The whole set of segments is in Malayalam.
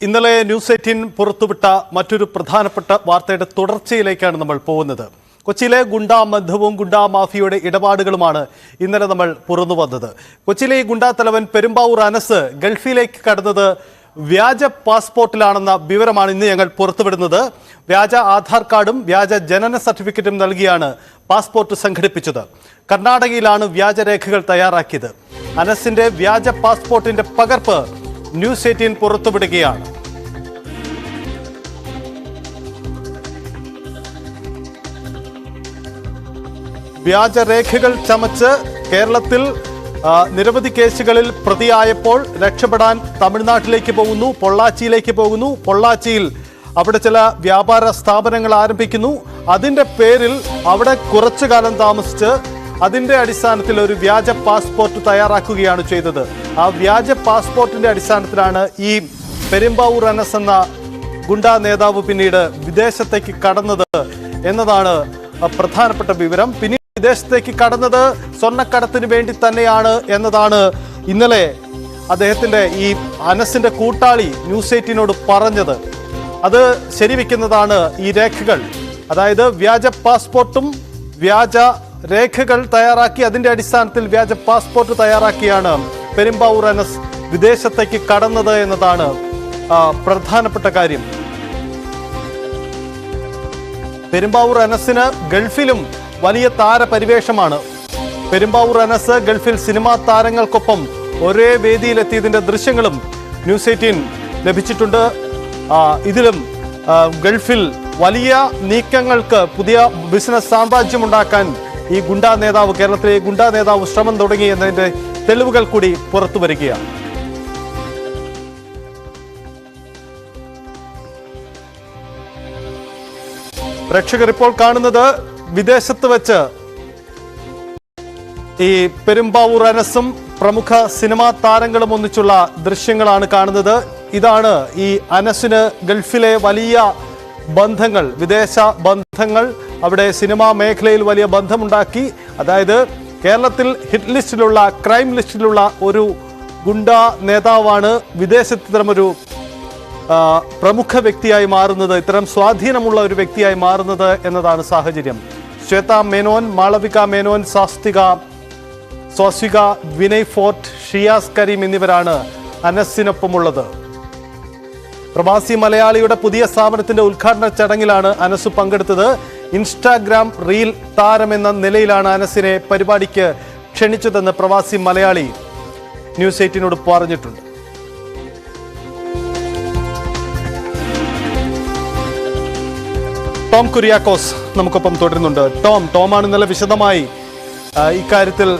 ഇന്നലെ ന്യൂസ് 18 പുറത്തുവിട്ട മറ്റൊരു പ്രധാനപ്പെട്ട വാർത്തയുടെ തുടർച്ചയിലേക്കാണ് നമ്മൾ പോകുന്നത്. കൊച്ചിയിലെ ഗുണ്ടാ ബന്ധവും ഗുണ്ടാ മാഫിയയുടെ ഇടപാടുകളുമാണ് ഇന്നലെ നമ്മൾ പുറത്തു വന്നത്. കൊച്ചിയിലെ ഈ ഗുണ്ടാ തലവൻ പെരുമ്പാവൂർ അനസ് ഗൾഫിലേക്ക് കടന്നത് വ്യാജ പാസ്പോർട്ടിലാണെന്ന വിവരമാണ് ഇന്ന് ഞങ്ങൾ പുറത്തുവിടുന്നത്. വ്യാജ ആധാർ കാർഡും വ്യാജ ജനന സർട്ടിഫിക്കറ്റും നൽകിയാണ് പാസ്പോർട്ട് സംഘടിപ്പിച്ചത്. കർണാടകയിലാണ് വ്യാജരേഖകൾ തയ്യാറാക്കിയത്. അനസിന്റെ വ്യാജ പാസ്പോർട്ടിന്റെ പകർപ്പ് ന്യൂസ് 18 പുറത്തുവിടുകയാണ്. വ്യാജരേഖകൾ ചമച്ച് കേരളത്തിൽ നിരവധി കേസുകളിൽ പ്രതിയായപ്പോൾ രക്ഷപ്പെടാൻ തമിഴ്നാട്ടിലേക്ക് പോകുന്നു, പൊള്ളാച്ചിയിലേക്ക് പോകുന്നു. പൊള്ളാച്ചിയിൽ അവിടെ ചില വ്യാപാര സ്ഥാപനങ്ങൾ ആരംഭിക്കുന്നു. അതിൻ്റെ പേരിൽ അവിടെ കുറച്ചു കാലം താമസിച്ച് അതിൻ്റെ അടിസ്ഥാനത്തിൽ ഒരു വ്യാജ പാസ്പോർട്ട് തയ്യാറാക്കുകയാണ് ചെയ്തത്. ആ വ്യാജ പാസ്പോർട്ടിൻ്റെ അടിസ്ഥാനത്തിലാണ് ഈ പെരുമ്പാവൂർ അനസ് എന്ന ഗുണ്ടാ നേതാവ് പിന്നീട് വിദേശത്തേക്ക് കടന്നത് എന്നതാണ് പ്രധാനപ്പെട്ട വിവരം. പിന്നീട് വിദേശത്തേക്ക് കടന്നത് സ്വർണ്ണക്കടത്തിന് വേണ്ടി തന്നെയാണ് എന്നതാണ് ഇന്നലെ അദ്ദേഹത്തിൻ്റെ ഈ അനസിൻ്റെ കൂട്ടാളി ന്യൂസ് 18നോട് പറഞ്ഞത്. അത് ശരിവെക്കുന്നതാണ് ഈ രേഖകൾ. അതായത് വ്യാജ പാസ്പോർട്ടും വ്യാജ രേഖകൾ തയ്യാറാക്കി അതിൻ്റെ അടിസ്ഥാനത്തിൽ വ്യാജ പാസ്പോർട്ട് തയ്യാറാക്കിയാണ് പെരുമ്പാവൂർ അനസ് വിദേശത്തേക്ക് കടന്നത് എന്നതാണ് പ്രധാനപ്പെട്ട കാര്യം. പെരുമ്പാവൂർ അനസിന് ഗൾഫിലും വലിയ താരപരിവേഷമാണ്. പെരുമ്പാവൂർ അനസ് ഗൾഫിൽ സിനിമാ താരങ്ങൾക്കൊപ്പം ഒരേ വേദിയിലെത്തിയതിൻ്റെ ദൃശ്യങ്ങളും ന്യൂസ് 18 ലഭിച്ചിട്ടുണ്ട്. ഇതിലും ഗൾഫിൽ വലിയ നീക്കങ്ങൾക്ക് പുതിയ ബിസിനസ് സാമ്രാജ്യമുണ്ടാക്കാൻ ഈ ഗുണ്ടാ നേതാവ്, കേരളത്തിലെ ഗുണ്ടാ നേതാവ് ശ്രമം തുടങ്ങി എന്നതിൻ്റെ തെളിവുകൾ കൂടി പുറത്തു വരികയാണ്. പ്രേക്ഷകർ ഇപ്പോൾ കാണുന്നത് വിദേശത്ത് വെച്ച് ഈ പെരുമ്പാവൂർ അനസും പ്രമുഖ സിനിമാ താരങ്ങളും ഒന്നിച്ചുള്ള ദൃശ്യങ്ങളാണ് കാണുന്നത്. ഇതാണ് ഈ അനസിന് ഗൾഫിലെ വലിയ ബന്ധങ്ങൾ, വിദേശ ബന്ധങ്ങൾ, അവിടെ സിനിമാ മേഖലയിൽ വലിയ ബന്ധമുണ്ടാക്കി. അതായത് കേരളത്തിൽ ഹിറ്റ് ലിസ്റ്റിലുള്ള, ക്രൈം ലിസ്റ്റിലുള്ള ഒരു ഗുണ്ടാ നേതാവാണ് വിദേശത്ത് ഇത്തരമൊരു പ്രമുഖ വ്യക്തിയായി മാറുന്നത്, ഇത്തരം സ്വാധീനമുള്ള ഒരു വ്യക്തിയായി മാറുന്നത് എന്നതാണ് സാഹചര്യം. ശ്വേത മേനോൻ, മാളവിക മേനോൻ, സ്വാസിക, വിനയ് ഫോർട്ട്, ഷിയാസ് കരീം എന്നിവരാണ് അനസിനൊപ്പമുള്ളത്. പ്രവാസി മലയാളിയുടെ പുതിയ സ്ഥാപനത്തിന്റെ ഉദ്ഘാടന ചടങ്ങിലാണ് അനസ് പങ്കെടുത്തത്. ഇൻസ്റ്റാഗ്രാം റീൽ താരം എന്ന നിലയിലാണ് അനസിനെ പരിപാടിക്ക് ക്ഷണിച്ചതെന്ന് പ്രവാസി മലയാളി ന്യൂസ് 18നോട് പറഞ്ഞിട്ടുണ്ട്. ടോം കുര്യാക്കോസ് നമുക്കൊപ്പം തുടരുന്നുണ്ട്. ടോമാണ് ഇന്നലെ വിശദമായി ഇക്കാര്യത്തിൽ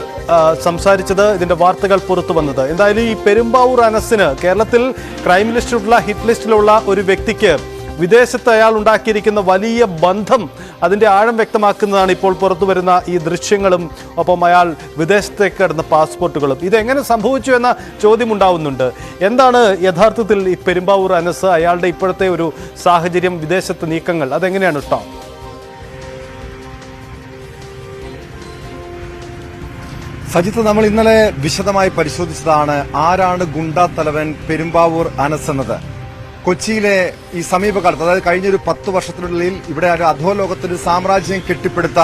സംസാരിച്ചത്, ഇതിന്റെ വാർത്തകൾ പുറത്തു വന്നത്. എന്തായാലും ഈ പെരുമ്പാവൂർ അനസിന് കേരളത്തിൽ ക്രൈം ലിസ്റ്റിലുള്ള, ഹിറ്റ് ലിസ്റ്റിലുള്ള ഒരു വ്യക്തിക്ക് വിദേശത്ത് അയാൾ ഉണ്ടാക്കിയിരിക്കുന്ന വലിയ ബന്ധം, അതിൻ്റെ ആഴം വ്യക്തമാക്കുന്നതാണ് ഇപ്പോൾ പുറത്തു വരുന്ന ഈ ദൃശ്യങ്ങളും ഒപ്പം അയാൾ വിദേശത്തേക്ക് കടന്ന പാസ്പോർട്ടുകളും. ഇതെങ്ങനെ സംഭവിച്ചു എന്ന ചോദ്യം ഉണ്ടാവുന്നുണ്ട്. എന്താണ് യഥാർത്ഥത്തിൽ ഈ പെരുമ്പാവൂർ അനസ്, അയാളുടെ ഇപ്പോഴത്തെ ഒരു സാഹചര്യം, വിദേശത്ത് നീക്കങ്ങൾ, അതെങ്ങനെയാണ് ടോം? സജിത്ത്, നമ്മൾ ഇന്നലെ വിശദമായി പരിശോധിച്ചതാണ് ആരാണ് ഗുണ്ടാ തലവൻ പെരുമ്പാവൂർ അനസ് എന്നത്. കൊച്ചിയിലെ ഈ സമീപകാലത്ത്, അതായത് കഴിഞ്ഞൊരു 10 വർഷത്തിനുള്ളിൽ ഇവിടെ ഒരു അധോലോകത്തിന് സാമ്രാജ്യം കെട്ടിപ്പടുത്ത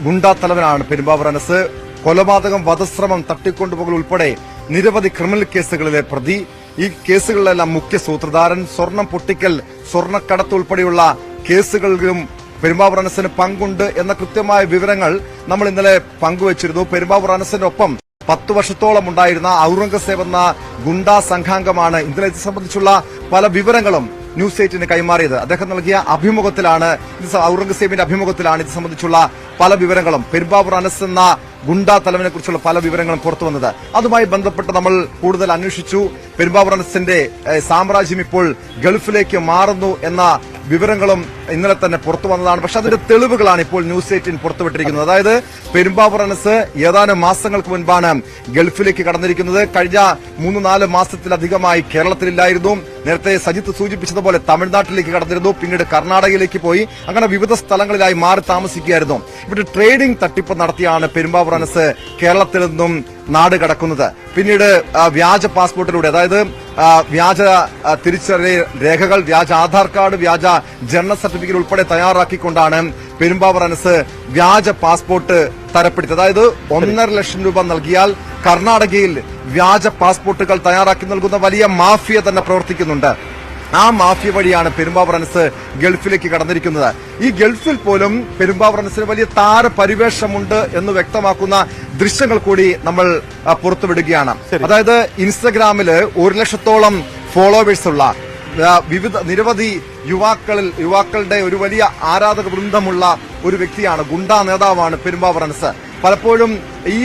ഗുണ്ടാ തലവനാണ് പെരുമ്പാവൂർ അനസ്. കൊലപാതകം, വധശ്രമം, തട്ടിക്കൊണ്ടുപോകൽ ഉൾപ്പെടെ നിരവധി ക്രിമിനൽ കേസുകളിലെ പ്രതി. ഈ കേസുകളിലെല്ലാം മുഖ്യ സൂത്രധാരൻ. സ്വർണം പൊട്ടിക്കൽ, സ്വർണ്ണക്കടത്ത് ഉൾപ്പെടെയുള്ള കേസുകളിലും പെരുമ്പാവൂർ അനസിന് പങ്കുണ്ട് എന്ന കൃത്യമായ വിവരങ്ങൾ നമ്മൾ ഇന്നലെ പങ്കുവച്ചിരുന്നു. പെരുമ്പാവൂർ അനസിനൊപ്പം 10 വർഷത്തോളം ഉണ്ടായിരുന്ന ഔറംഗസേബ് എന്ന ഗുണ്ടാ സംഘാംഗമാണ് ഇന്നലെ ഇത് സംബന്ധിച്ചുള്ള പല വിവരങ്ങളും ന്യൂസ് 18 കൈമാറിയത്. അദ്ദേഹം നൽകിയ അഭിമുഖത്തിലാണ്, ഔറംഗസേബിന്റെ അഭിമുഖത്തിലാണ് ഇത് സംബന്ധിച്ചുള്ള പല വിവരങ്ങളും, പെരുമ്പാവൂർ അനസ് എന്ന ഗുണ്ടാ തലവനെ കുറിച്ചുള്ള പല വിവരങ്ങളും പുറത്തു വന്നത്. അതുമായി ബന്ധപ്പെട്ട് നമ്മൾ കൂടുതൽ അന്വേഷിച്ചു. പെരുമ്പാവൂർ അനസിന്റെ സാമ്രാജ്യം ഇപ്പോൾ ഗൾഫിലേക്ക് മാറുന്നു എന്ന വിവരങ്ങളും ഇന്നലെ തന്നെ പുറത്തു വന്നതാണ്. പക്ഷെ അതിന്റെ തെളിവുകളാണ് ഇപ്പോൾ ന്യൂസ് 18 പുറത്തുവിട്ടിരിക്കുന്നത്. അതായത് പെരുമ്പാവൂർ അനസ് ഏതാനും മാസങ്ങൾക്ക് മുൻപാണ് ഗൾഫിലേക്ക് കടന്നിരിക്കുന്നത്. കഴിഞ്ഞ 3-4 മാസത്തിലധികമായി കേരളത്തിലില്ലായിരുന്നു. നേരത്തെ സജിത്ത് സൂചിപ്പിച്ചതുപോലെ തമിഴ്നാട്ടിലേക്ക് കടന്നിരുന്നു, പിന്നീട് കർണാടകയിലേക്ക് പോയി, അങ്ങനെ വിവിധ സ്ഥലങ്ങളിലായി മാറി താമസിക്കുകയായിരുന്നു. ഇവിടെ ട്രേഡിംഗ് തട്ടിപ്പ് നടത്തിയാണ് പെരുമ്പാവൂർ അനസ് കേരളത്തിൽ നിന്നും നാട് കടക്കുന്നത്. പിന്നീട് വ്യാജ പാസ്പോർട്ടിലൂടെ, അതായത് വ്യാജ തിരിച്ചറിയൽ രേഖകൾ, വ്യാജ ആധാർ കാർഡ്, വ്യാജ ജനന സർട്ടിഫിക്കറ്റ് ഉൾപ്പെടെ തയ്യാറാക്കിക്കൊണ്ടാണ് പെരുമ്പാവൂർ അനസ് വ്യാജ പാസ്പോർട്ട് തരപ്പെടുത്തി. അതായത് 1.5 ലക്ഷം രൂപ നൽകിയാൽ കർണാടകയിൽ വ്യാജ പാസ്പോർട്ടുകൾ തയ്യാറാക്കി നൽകുന്ന വലിയ മാഫിയ തന്നെ പ്രവർത്തിക്കുന്നുണ്ട്. ആ മാഫിയ വഴിയാണ് പെരുമ്പാവൂർ അനസ് ഗൾഫിലേക്ക് കടന്നിരിക്കുന്നത്. ഈ ഗൾഫിൽ പോലും പെരുമ്പാവൂർ അനസിന് വലിയ താരപരിവേഷമുണ്ട് എന്ന് വ്യക്തമാക്കുന്ന ദൃശ്യങ്ങൾ കൂടി നമ്മൾ പുറത്തുവിടുകയാണ്. അതായത് ഇൻസ്റ്റഗ്രാമില് 1 ലക്ഷത്തോളം ഫോളോവേഴ്സ് ഉള്ള നിരവധി യുവാക്കളുടെ ഒരു വലിയ ആരാധക വൃന്ദമുള്ള ഒരു വ്യക്തിയാണ്, ഗുണ്ടാ നേതാവാണ് പെരുമ്പാവൂർ അനസ്. പലപ്പോഴും ഈ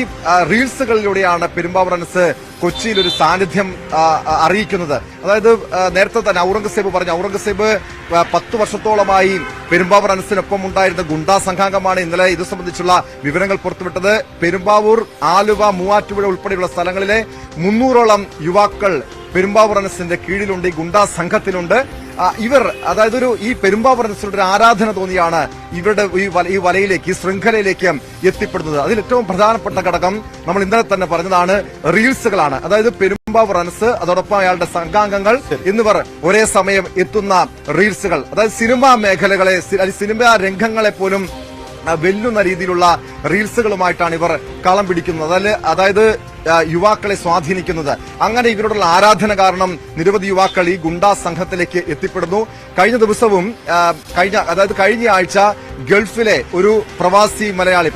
റീൽസുകളിലൂടെയാണ് പെരുമ്പാവൂർ അനസ് കൊച്ചിയിൽ ഒരു സാന്നിധ്യം അറിയിക്കുന്നത്. അതായത് നേരത്തെ തന്നെ ഔറംഗസേബ് 10 വർഷത്തോളമായി പെരുമ്പാവൂർ അനസിനൊപ്പം ഉണ്ടായിരുന്ന ഗുണ്ടാ സംഘാംഗമാണ് ഇന്നലെ ഇത് സംബന്ധിച്ചുള്ള വിവരങ്ങൾ പുറത്തുവിട്ടത്. പെരുമ്പാവൂർ, ആലുവ, മൂവാറ്റുപുഴ ഉൾപ്പെടെയുള്ള സ്ഥലങ്ങളിലെ 300ഓളം യുവാക്കൾ പെരുമ്പാവൂർ അനസിന്റെ കീഴിലുണ്ട്, ഈ ഗുണ്ടാ സംഘത്തിലുണ്ട്. ഇവർ അതായത് ഈ പെരുമ്പാവൂർ അനസിന്റെ ഒരു ആരാധന തോന്നിയാണ് ഇവരുടെ ഈ വലയിലേക്ക്, ഈ ശൃംഖലയിലേക്ക് എത്തിപ്പെടുന്നത്. അതിൽ ഏറ്റവും പ്രധാനപ്പെട്ട ഘടകം നമ്മൾ ഇന്നലെ തന്നെ പറഞ്ഞതാണ്, റീൽസുകളാണ്. അതായത് പെരുമ്പാവൂർ അനസ്, അതോടൊപ്പം അയാളുടെ സംഘാംഗങ്ങൾ എന്നിവർ ഒരേ സമയം എത്തുന്ന റീൽസുകൾ, അതായത് സിനിമാ മേഖലകളെ, സിനിമാ രംഗങ്ങളെ പോലും വെല്ലുന്ന രീതിയിലുള്ള റീൽസുകളുമായിട്ടാണ് ഇവർ കളം പിടിക്കുന്നത്. അതായത് യുവാക്കളെ സ്വാധീനിക്കുന്നത്. അങ്ങനെ ഇവരോടുള്ള ആരാധന കാരണം നിരവധി യുവാക്കൾ ഈ ഗുണ്ടാ സംഘത്തിലേക്ക് എത്തിപ്പെടുന്നു. കഴിഞ്ഞ ദിവസവും കഴിഞ്ഞ ആഴ്ച ഗൾഫിലെ ഒരു പ്രവാസി മലയാളി,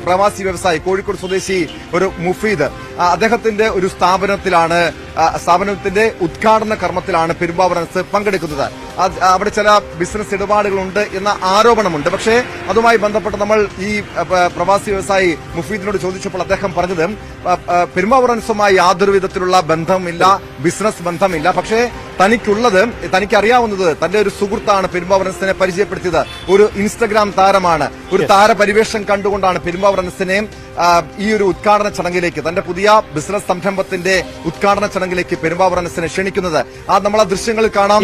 പ്രവാസി വ്യവസായി, കോഴിക്കോട് സ്വദേശി ഒരു മുഫീദ്, അദ്ദേഹത്തിന്റെ ഒരു സ്ഥാപനത്തിന്റെ ഉദ്ഘാടന കർമ്മത്തിലാണ് പെരുമ്പാവൂർ അനസ് പങ്കെടുക്കുന്നത്. അവിടെ ചില ബിസിനസ് ഇടപാടുകളുണ്ട് എന്ന ആരോപണമുണ്ട്. പക്ഷേ അതുമായി ബന്ധപ്പെട്ട് നമ്മൾ ഈ പ്രവാസി വ്യവസായി മുഫീദിനോട് ചോദിച്ചപ്പോൾ അദ്ദേഹം പറഞ്ഞത് പെരുമ്പാവൂർ അനസുമായി യാതൊരു വിധത്തിലുള്ള ബന്ധമില്ല, ബിസിനസ് ബന്ധമില്ല. പക്ഷേ തനിക്കറിയാവുന്നത് തന്റെ ഒരു സുഹൃത്താണ് പെരുമ്പാവൂർ അനസിനെ പരിചയപ്പെടുത്തിയത്. ഒരു ഇൻസ്റ്റഗ്രാം താരമാണ്. ഒരു താരപരിവേഷം കണ്ടുകൊണ്ടാണ് പെരുമ്പാവൂർ അനസിനെ ഈ ഒരു ഉദ്ഘാടന ചടങ്ങിലേക്ക്, തന്റെ പുതിയ ബിസിനസ് സംരംഭത്തിന്റെ ഉദ്ഘാടന ചടങ്ങിലേക്ക് പെരുമ്പാവൂർ അനസിനെ ക്ഷണിക്കുന്നത്. നമ്മൾ ആ ദൃശ്യങ്ങളിൽ കാണാം.